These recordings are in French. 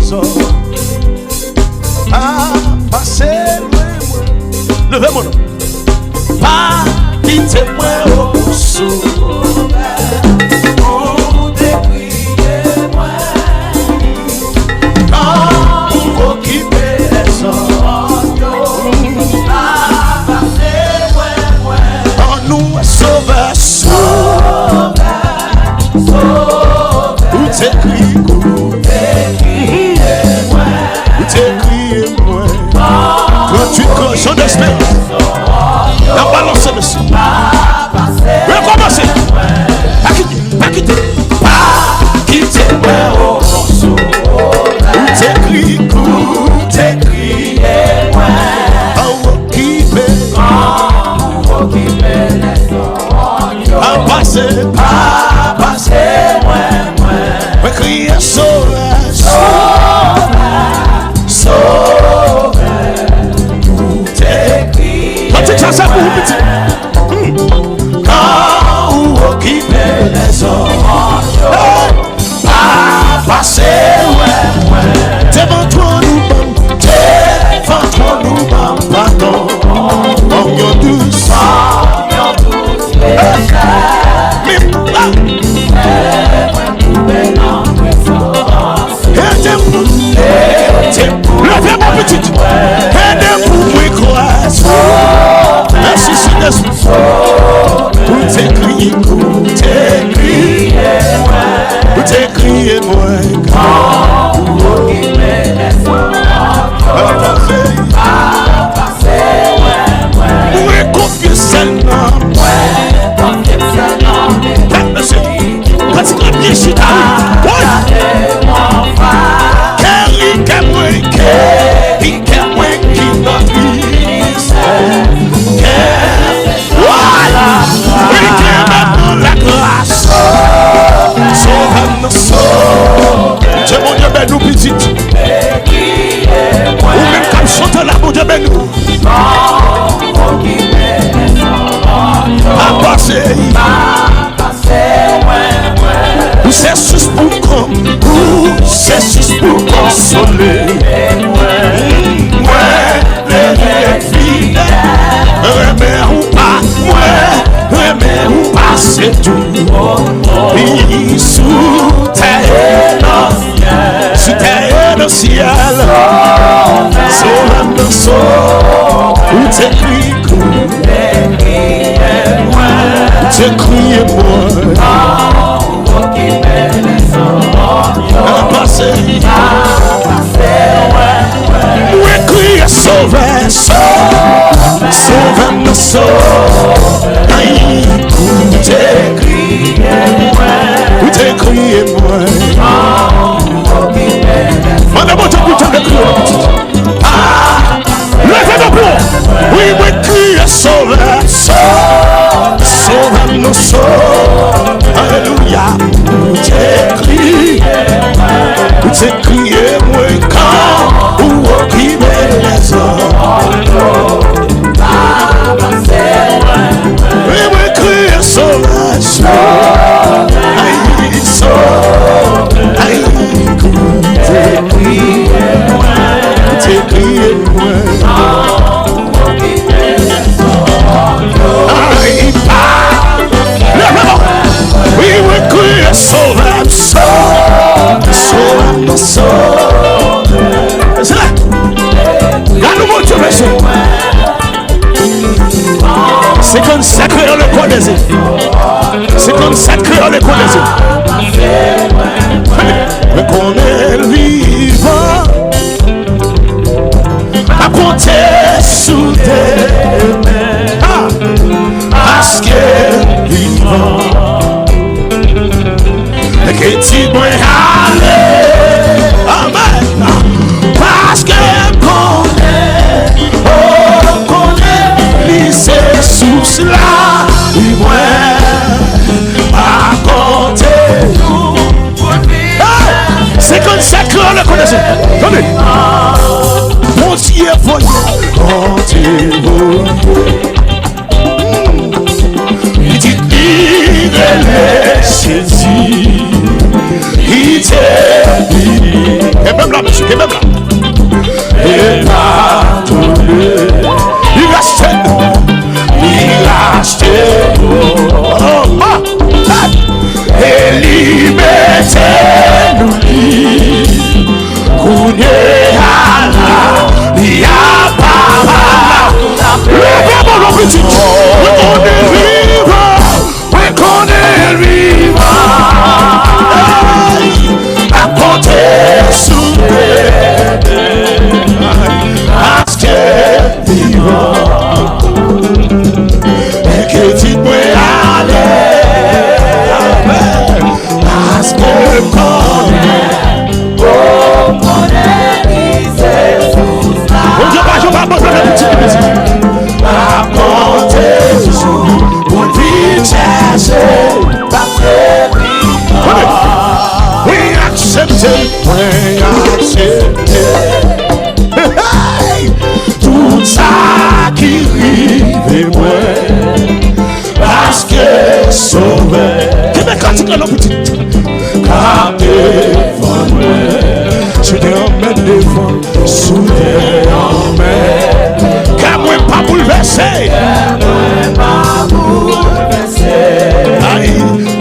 trésor. Ah, passez moi. Levez mon nom. Pas quittez-moi au sauveur. Pour décrier-moi. Quand vous occupez les oignons. Ah, passez-moi. Oh, nous, sauveur, sauveur. Tout écrit, quand tu creuses son espérance, la balance monsieur. Recommencez. Pas quitter. Pas quitter. Tout écrit. À passer. Ouais, crier sauveur. Ça pour vous petit. Quand vous occupez les oignons, à passer, devant toi nous pardon, oignon douce, levez mon petit, aidez-vous croire. Merci Saint-Esprit. Tout écrit, moi. Quand vous occupez les oignons, oui, confessez le nom. Quand tu as bien chita, Dieu mon Dieu, ben nous petites. Ou même comme chanter là, mon Dieu, ben nous. À passer. Ou c'est juste pour consoler. Remets ou pas, c'est tout. Puis sous terre dans ciel, sauve nos sauts. Où t'écris, moi. À passer. Où écrit sauve nos sauts. Où t'écris, moi. Madame, tu peux te crier. Ah, levez nos plombs. Oui, oui, criez, sauve nos sauts. Alléluia. Où t'écris. Tout ça qui rive parce que sauvé. Qui me critique là, petit? Car devant moi, je te emmène devant, sous tes emmènes. Car moi pas bouleversé.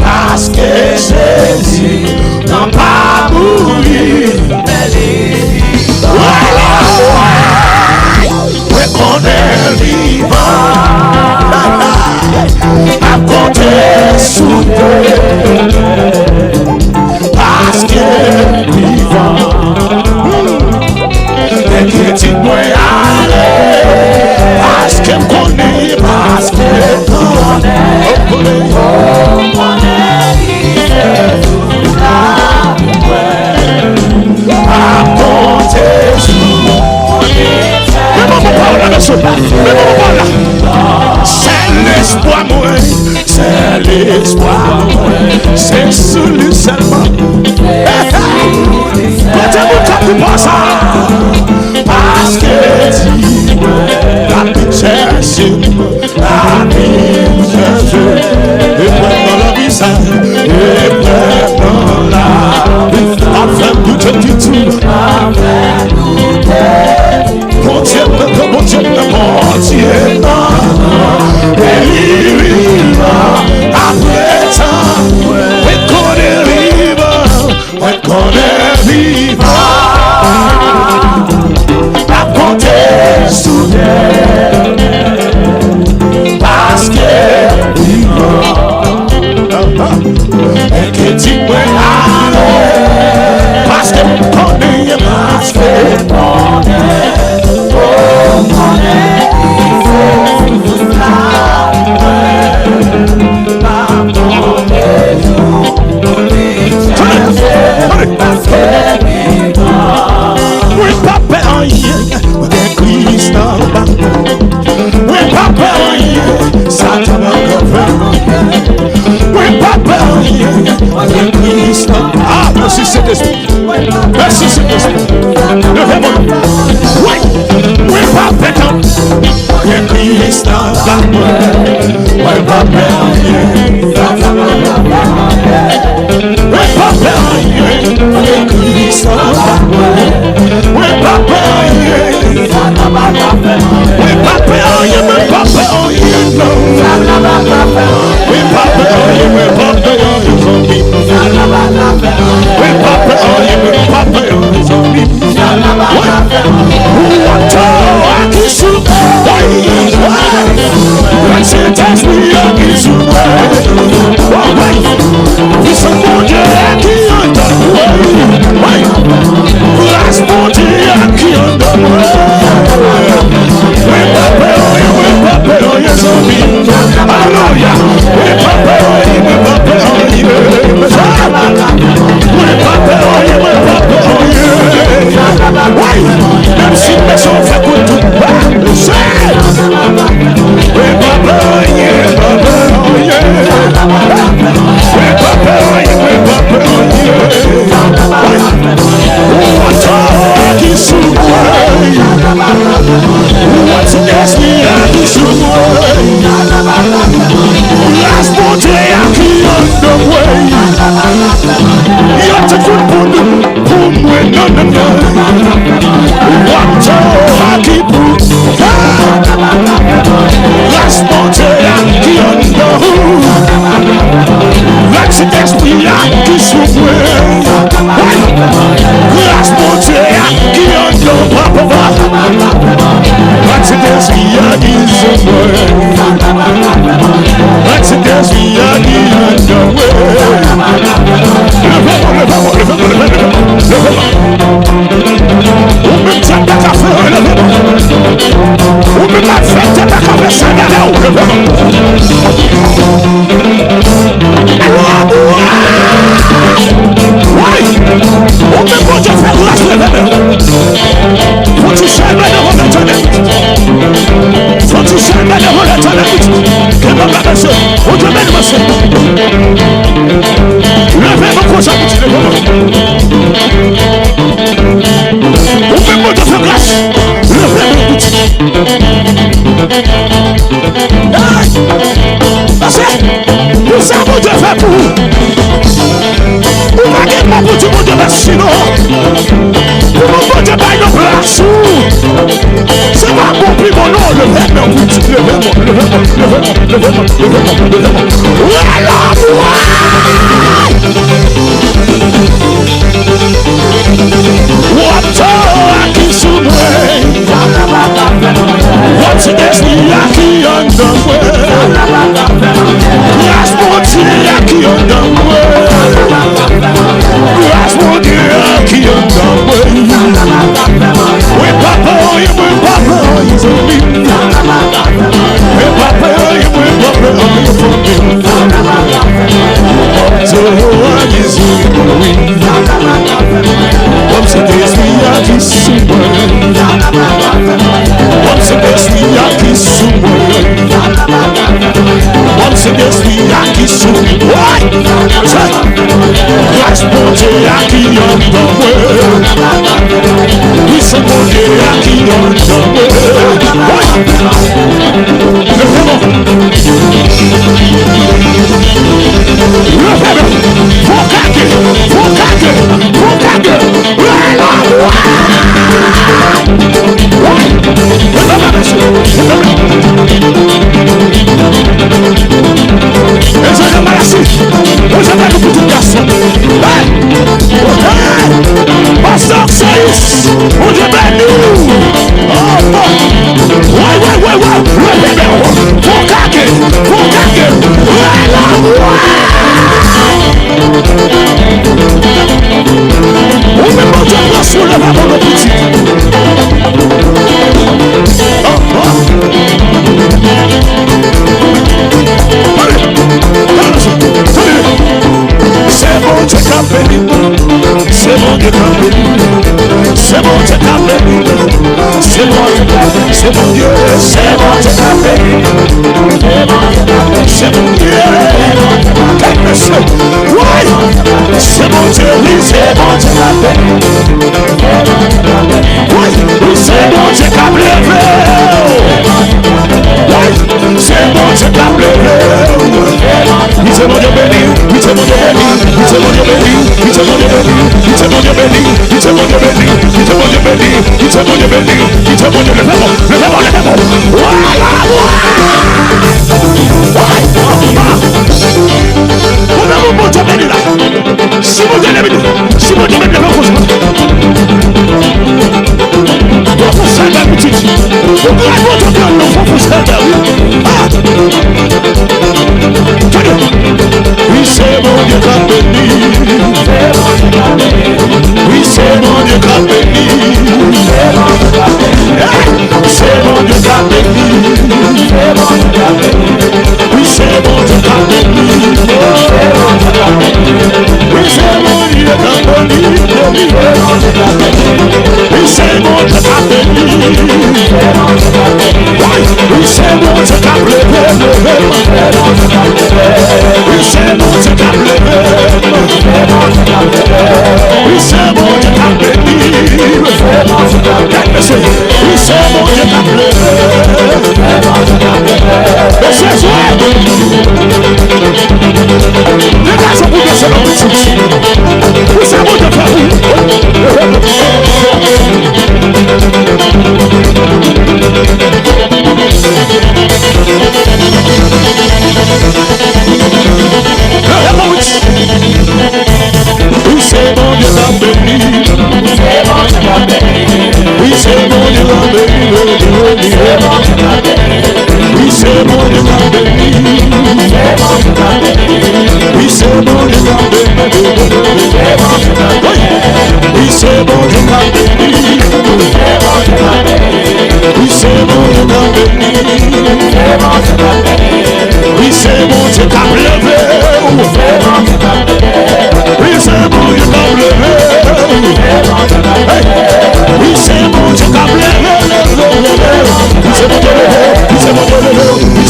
Parce que Jésus n'a pas mouru. Voilà, ouais, qu'on est vivant à côté sous parce que vivant et que tu dois aller parce que connaît parce que connaît c'est l'espoir moi, c'est l'espoir moi, c'est celui seulement. Parce que tu la cherché, la cherché, et puis dans la vie ça, et puis dans la vie, enfin tout est tout. Bon Dieu, et il après temps, on connaît vivant, à côté soudain, parce que vivant, et que tu peux aller, parce que connaît, parce que ah, merci Saint-Esprit. Merci Saint-Esprit. Levez-moi. Oui, oui, papa. Oui, Christ dans la main. Oui, papa. Oui, papa. Oui, Christ dans la main. Oui, papa. Oui, papa. Oui, papa.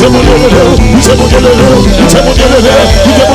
Come on. élevé, il t'est monté élevé, il t'est